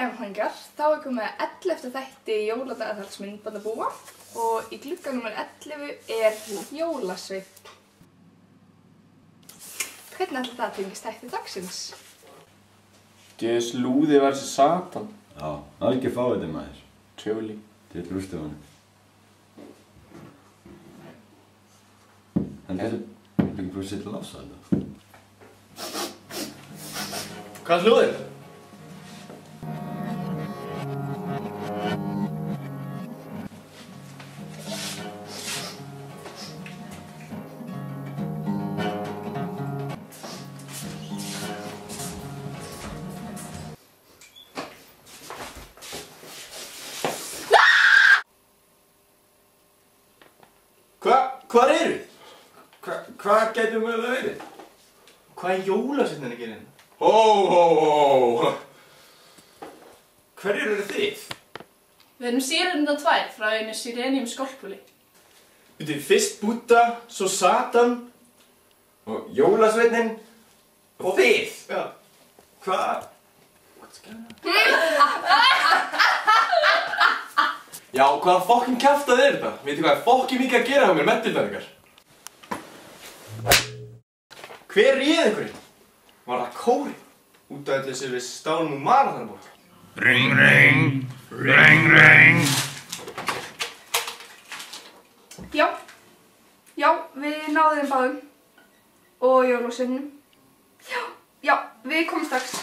áhengar, þá er komið 11. þætti jóladagatalsins myndbandabúa og í glugga nr. 11 er jólasveinn. Hvernig ætli það tengist þætti dagsins? Djöðs lúði versus Satan. Já, algjör fáiði maður. Tjóli. Til rústufunum. Heldur þú ekki búið að setja að lása þetta? Hvað hljóðir? Hvar eru þið? Hvað getur mögulega verið? Hvað er jólasveinninn að gera hérna? Hó! Hverjir eru þið? Við erum sýrurnar tvær frá einu Sirenium skálpúli. Við erum fyrst Búdda, svo Satan Og jólasveinninn og þið? Já. Hvað? Já, hvaða fokkin kjaftað er þetta? Veitu hvað er fokkin mikið að gera hjá mér mentirnar ykkar? Hver réð einhverjum? Var það Kóri? Út af öllu sem við stálum úr maraþonabók. Ring, ring, ring, ring. Já, við náðum þeim báðum. Og jólasveinnum. Já, við komum strax.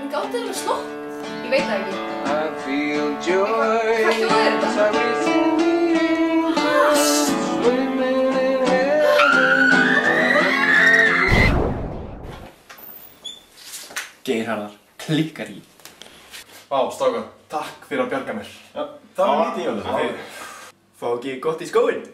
Gátt er alveg slokk. Ég veit það ekki. I feel joy. Hvað hljóð er þetta? Swimming in heaven. Geirharðar, klikkar í. Vá, strákar, takk fyrir að bjarga mér. Já, það var lítið jólasveinn. Fá ekki gott í skóinn?